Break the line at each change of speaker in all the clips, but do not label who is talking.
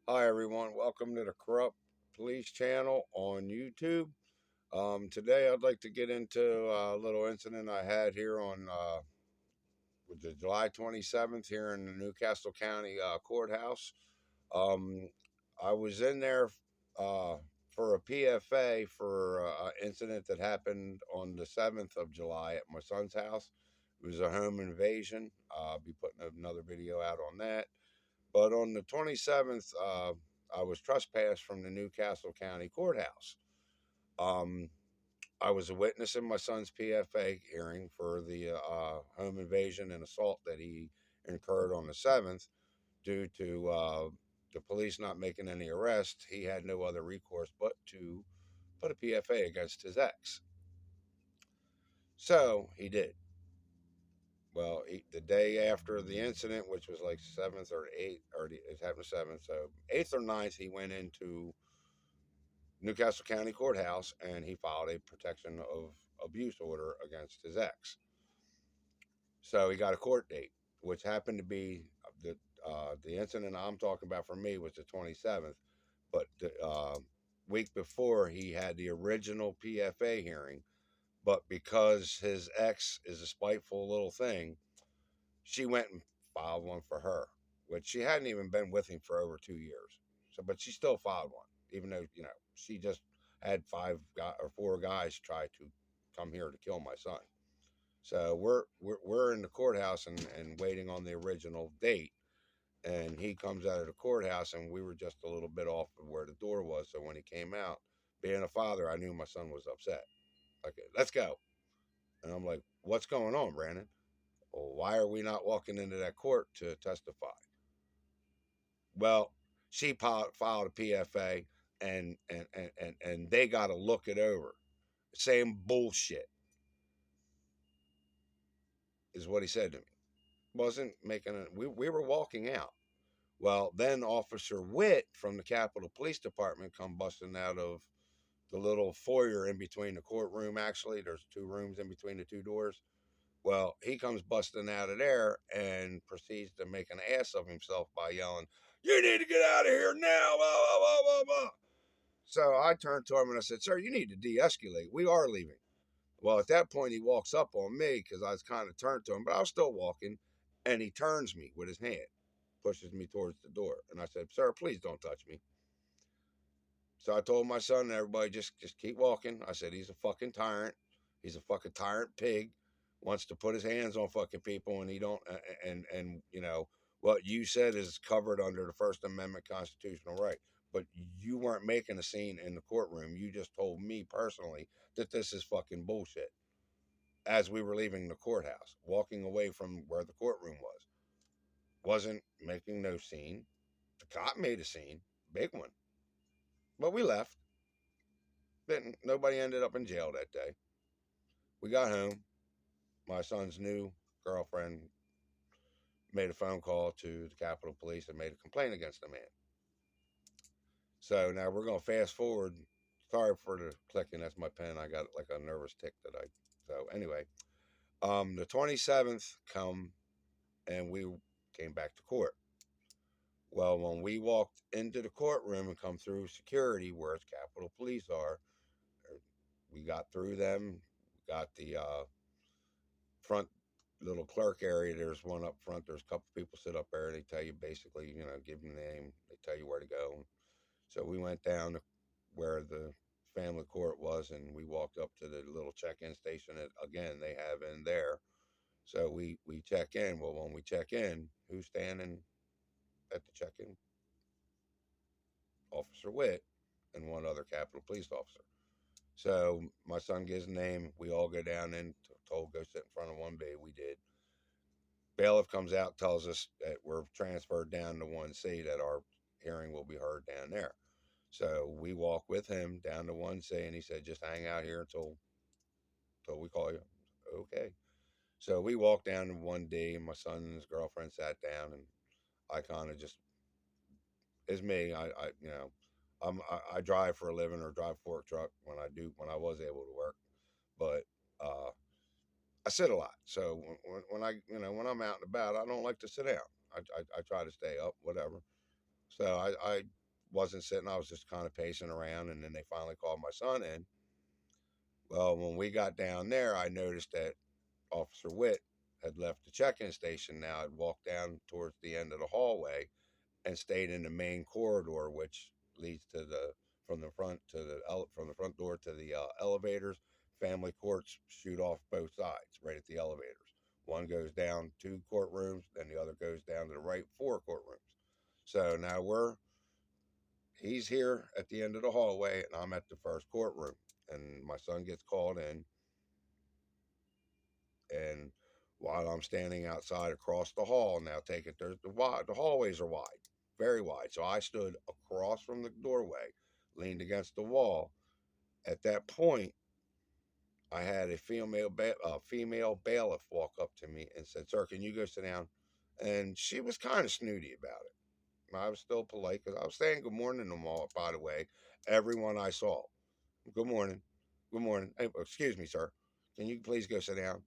Hi, everyone. Welcome to the Corrupt Police channel on YouTube. Today, I'd like to get into a little incident I had here on with the July 27th here in the Newcastle County courthouse. Um, I was in there uh, for a PFA for an incident that happened on the 7th of July at my son's house. It was a home invasion. I'll be putting another video out on that. But on the 27th, I was trespassed from the Newcastle County Courthouse. Um, I was a witness in my son's PFA hearing for the home invasion and assault that he incurred on the 7th due to the police not making any arrests. He had no other recourse but to put a PFA against his ex. So he did. Well, the day after the incident, which was like 7th or 8th, or it happened 7th, so 8th or 9th, he went into Newcastle County Courthouse and he filed a protection of abuse order against his ex. So he got a court date, which happened to be the incident I'm talking about for me was the 27th, but the week before he had the original PFA hearing, but because his ex is a spiteful little thing, she went and filed one for her, which she hadn't even been with him for over 2 years. So, but she still filed one, even though she just had four guys try to come here to kill my son. So we're in the courthouse and waiting on the original date. And he comes out of the courthouse, and we were just a little bit off of where the door was. So when he came out, being a father, I knew my son was upset. Like, let's go. And I'm like, what's going on, Brandon? Well, why are we not walking into that court to testify? Well, she filed a PFA, and they got to look it over. Same bullshit is what he said to me. Wasn't making it. We were walking out. Well, then Officer Witt from the Capitol Police Department come busting out of the little foyer in between the courtroom. Actually, there's two rooms in between the two doors. Well, he comes busting out of there and proceeds to make an ass of himself by yelling, "You need to get out of here now!" Blah, blah, blah, blah, blah. So I turned to him and I said, "Sir, you need to de-escalate. We are leaving." Well, at that point, he walks up on me because I was kind of turned to him, but I was still walking, and he turns me with his hand, pushes me towards the door, and I said, "Sir, please don't touch me." So I told my son and everybody, just keep walking. I said, "He's a fucking tyrant. He's a fucking tyrant pig. Wants to put his hands on fucking people, and he don't. And what you said is covered under the First Amendment constitutional right. But you weren't making a scene in the courtroom. You just told me personally that this is fucking bullshit." As we were leaving the courthouse, walking away from where the courtroom was, wasn't making no scene. The cop made a scene, big one, but we left. Didn't nobody ended up in jail that day. We got home. My son's new girlfriend made a phone call to the Capitol Police and made a complaint against the man. So now we're gonna fast forward. Sorry for the clicking. That's my pen. I got like a nervous tick that I. So anyway, the 27th come and we came back to court. Well, when we walked into the courtroom and come through security, where its Capitol Police are, we got through them. Got the front little clerk area. There's one up front. There's a couple people sit up there. They tell you basically, give them the name. They tell you where to go. So we went down to where the family court was, and we walked up to the little check-in station that again they have in there. So we check in. Well, when we check in, who's standing at the check-in? Officer Witt and one other Capitol Police officer. So my son gives a name. We all go down and told go sit in front of 1B. We did. Bailiff comes out, tells us that we're transferred down to 1C, that our hearing will be heard down there. So we walk with him down to 1C, and he said, "Just hang out here until we call you." Okay. So we walked down to 1D, and my son and his girlfriend sat down, and I kind of just, it's me. I drive for a living or drive fork truck when I was able to work, but uh, I sit a lot. So when I when I'm out and about, I don't like to sit down. I try to stay up, whatever. So I wasn't sitting. I was just kind of pacing around, and then they finally called my son in. Well, when we got down there, I noticed that Officer Witt had left the check-in station. Now I'd walked down towards the end of the hallway and stayed in the main corridor, which leads to the from the front to from the front door to the elevators. Family courts shoot off both sides, right at the elevators. One goes down 2 courtrooms, then the other goes down to the right 4 courtrooms. So now he's here at the end of the hallway, and I'm at the first courtroom. And my son gets called in, and while I'm standing outside across the hall, now take it, the hallways are wide, very wide. So I stood across from the doorway, leaned against the wall. At that point, I had a female bailiff walk up to me and said, "Sir, can you go sit down?" And she was kind of snooty about it. I was still polite because I was saying good morning to them all, by the way, everyone I saw. Good morning. Good morning. Hey, excuse me, sir. Can you please go sit down?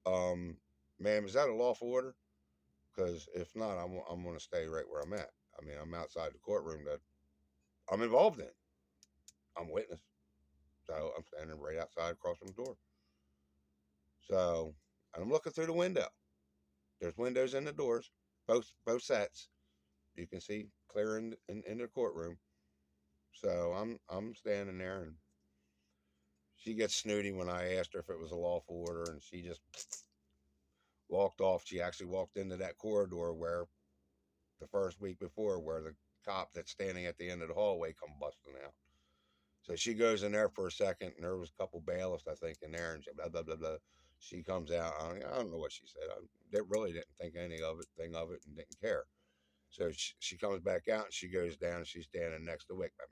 Um, Ma'am, is that a lawful order? Because if not, I'm going to stay right where I'm at. I mean, I'm outside the courtroom that I'm involved in. I'm a witness. So I'm standing right outside across from the door. So, and I'm looking through the window. There's windows in the doors, both sets. You can see clear in the courtroom. So I'm standing there, and she gets snooty when I asked her if it was a lawful order, and she just walked off. She actually walked into that corridor where the first week before, where the cop that's standing at the end of the hallway come busting out. So she goes in there for a second, and there was a couple bailiffs, I think, in there, and she blah blah blah blah. She comes out. I don't know what she said. They really didn't think any of it, and didn't care. So she comes back out, and she goes down, and she's standing next to Wick. Back.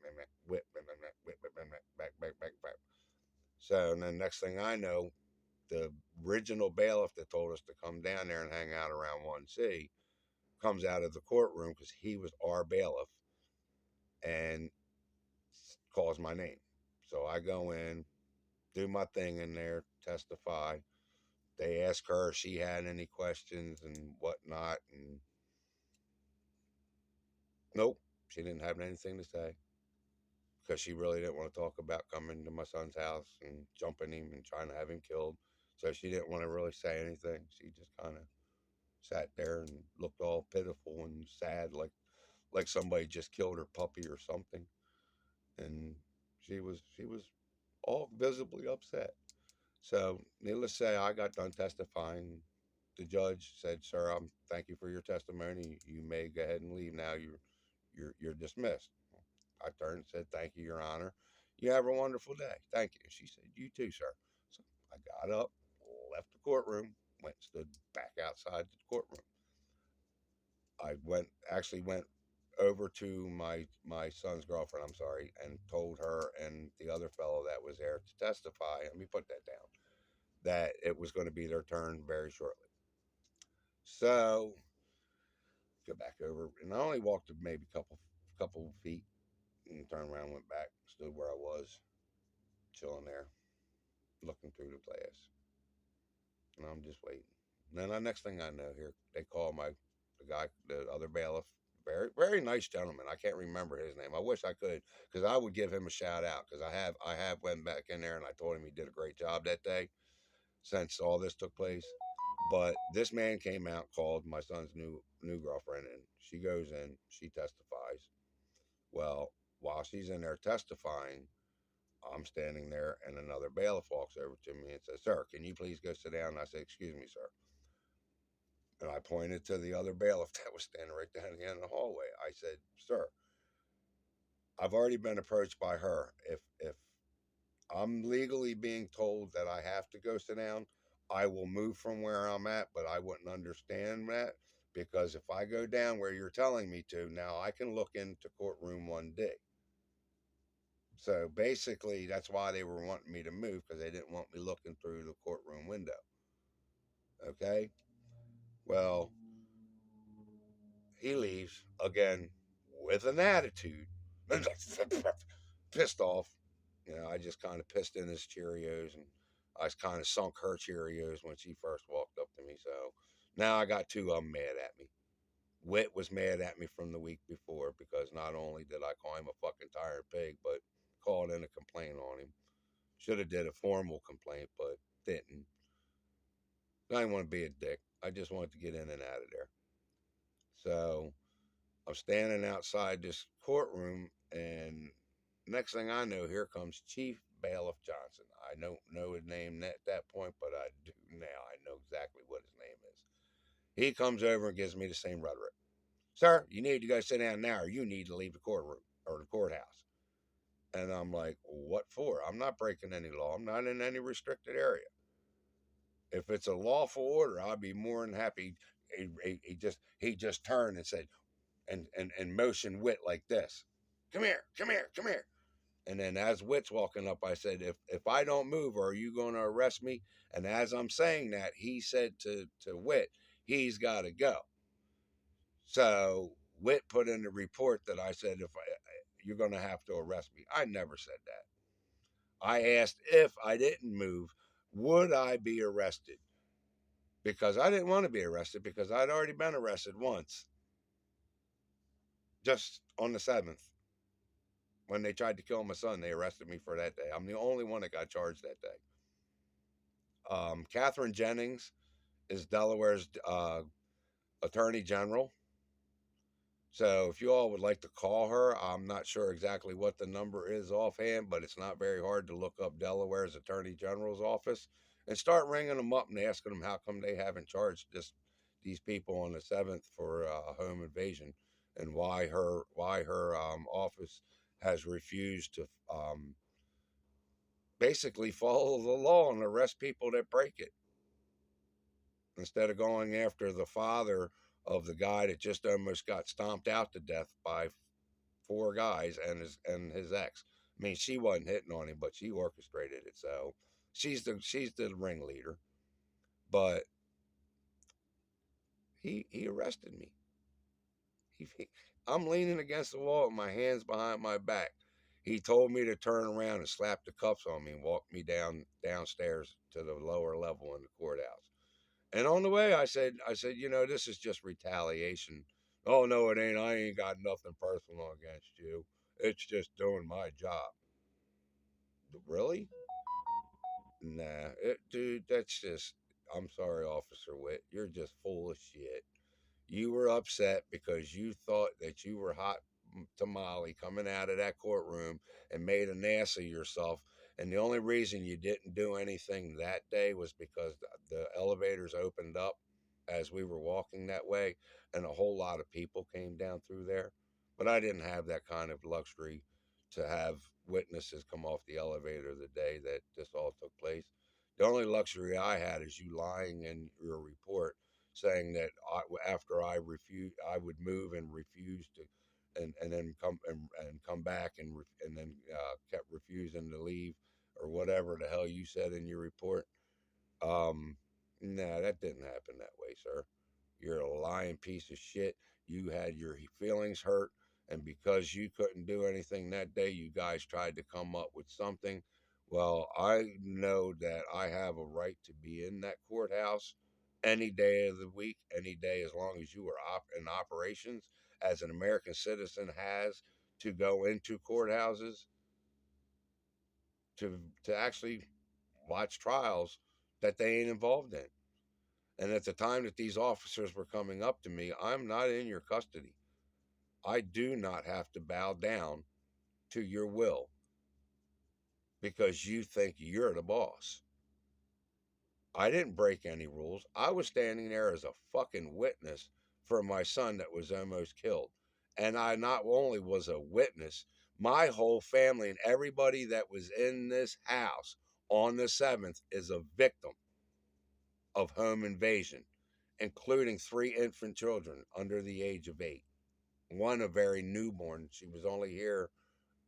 So, and then next thing I know, the original bailiff that told us to come down there and hang out around 1C comes out of the courtroom because he was our bailiff and calls my name. So I go in, do my thing in there, testify. They ask her if she had any questions and whatnot, and nope, she didn't have anything to say because she really didn't want to talk about coming to my son's house and jumping him and trying to have him killed. So she didn't want to really say anything. She just kind of sat there and looked all pitiful and sad, like somebody just killed her puppy or something. And she was all visibly upset. So, needless to say, I got done testifying. The judge said, "Sir, thank you for your testimony. You may go ahead and leave now. You're dismissed." I turned and said, "Thank you, Your Honor. You have a wonderful day. Thank you." She said, "You too, sir." So I got up, left the courtroom, stood back outside the courtroom. I went over to my son's girlfriend, I'm sorry, and told her and the other fellow that was there to testify. Let me put that down. That it was going to be their turn very shortly. So go back over, and I only walked maybe couple feet, and turned around, went back, stood where I was, chilling there, looking through the glass, and I'm just waiting. And then the next thing I know, here they call the other bailiff, very very nice gentleman. I can't remember his name. I wish I could, because I would give him a shout out, because I have went back in there and I told him he did a great job that day since all this took place. But this man came out, called my son's new girlfriend, and she goes in, she testifies. Well, while she's in there testifying, I'm standing there, and another bailiff walks over to me and says, "Sir, can you please go sit down?" And I said, "Excuse me, sir." And I pointed to the other bailiff that was standing right down at the end of the hallway. I said, "Sir, I've already been approached by her. If I'm legally being told that I have to go sit down, I will move from where I'm at, but I wouldn't understand that, because if I go down where you're telling me to, now I can look into courtroom 1D." So basically, that's why they were wanting me to move, because they didn't want me looking through the courtroom window. Okay? Well, he leaves again with an attitude, pissed off. I just kind of pissed in his Cheerios, and I kind of sunk her Cheerios when she first walked up to me. So now I got two of them mad at me. Witt was mad at me from the week before because not only did I call him a fucking tired pig, but called in a complaint on him. Should have did a formal complaint, but didn't. I didn't want to be a dick. I just wanted to get in and out of there. So I'm standing outside this courtroom, and next thing I know, here comes Chief Bailiff Johnson. I don't know his name at that point, but I do now. I know exactly what his name is. He comes over and gives me the same rhetoric. Sir, you need to go sit down now, or you need to leave the courtroom or the courthouse. And I'm like, what for? I'm not breaking any law. I'm not in any restricted area. If it's a lawful order, I'd be more than happy. He just turned and said, and motioned Witt like this. Come here, come here, come here. And then as Witt's walking up, I said, if I don't move, are you going to arrest me? And as I'm saying that, he said to Witt, he's got to go. So Witt put in the report that I said, you're going to have to arrest me. I never said that. I asked if I didn't move, would I be arrested? Because I didn't want to be arrested because I'd already been arrested once, just on the 7th. When they tried to kill my son, they arrested me for that day. I'm the only one that got charged that day. Catherine Jennings is Delaware's attorney general. So if you all would like to call her, I'm not sure exactly what the number is offhand, but it's not very hard to look up Delaware's attorney general's office and start ringing them up and asking them how come they haven't charged these people on the 7th for home invasion, and why her office has refused to basically follow the law and arrest people that break it, instead of going after the father of the guy that just almost got stomped out to death by 4 guys and his ex. I mean, she wasn't hitting on him, but she orchestrated it. So she's the ringleader. But he arrested me. I'm leaning against the wall with my hands behind my back. He told me to turn around and slap the cuffs on me and walk me downstairs to the lower level in the courthouse. And on the way, I said, this is just retaliation. Oh no, it ain't. I ain't got nothing personal against you. It's just doing my job. Really? Nah, dude, that's just. I'm sorry, Officer Witt. You're just full of shit. You were upset because you thought that you were hot tamale coming out of that courtroom and made an ass of yourself. And the only reason you didn't do anything that day was because the elevators opened up as we were walking that way, and a whole lot of people came down through there. But I didn't have that kind of luxury to have witnesses come off the elevator the day that this all took place. The only luxury I had is you lying in your report saying that after I refused, I would move and refuse to, and then come back and then kept refusing to leave or whatever the hell you said in your report. Nah, that didn't happen that way, sir. You're a lying piece of shit. You had your feelings hurt, and because you couldn't do anything that day, you guys tried to come up with something. Well, I know that I have a right to be in that courthouse any day of the week, any day, as long as you are in operations, as an American citizen has to go into courthouses to actually watch trials that they ain't involved in. And at the time that these officers were coming up to me, I'm not in your custody. I do not have to bow down to your will because you think you're the boss. I didn't break any rules. I was standing there as a fucking witness for my son that was almost killed. And I not only was a witness, my whole family and everybody that was in this house on the 7th is a victim of home invasion, including 3 infant children under the age of 8. One a very newborn. She was only here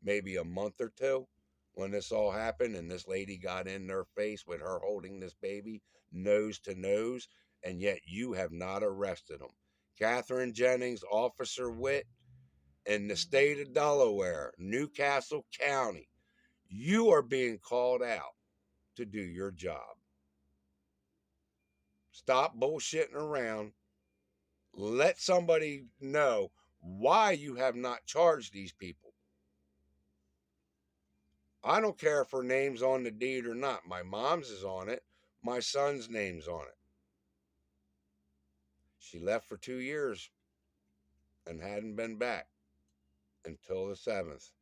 maybe a month or two when this all happened, and this lady got in their face with her holding this baby nose to nose, and yet you have not arrested them. Catherine Jennings, Officer Witt, in the state of Delaware, Newcastle County, you are being called out to do your job. Stop bullshitting around Let somebody know why you have not charged these people. I don't care if her name's on the deed or not. My mom's is on it. My son's name's on it. She left for 2 years and hadn't been back until the 7th.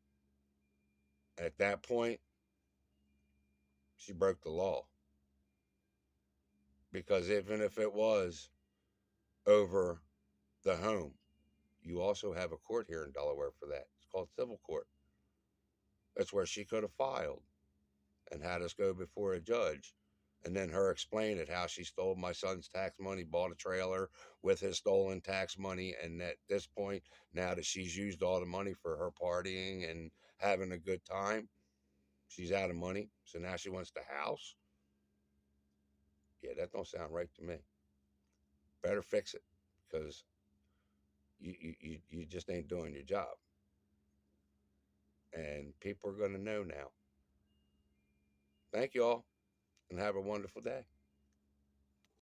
At that point, she broke the law. Because even if it was over the home, you also have a court here in Delaware for that. It's called civil court. That's where she could have filed and had us go before a judge. And then her explain it how she stole my son's tax money, bought a trailer with his stolen tax money, and at this point, now that she's used all the money for her partying and having a good time, she's out of money. So now she wants the house. Yeah, that don't sound right to me. Better fix it, because you just ain't doing your job. And people are going to know now. Thank you all, and have a wonderful day.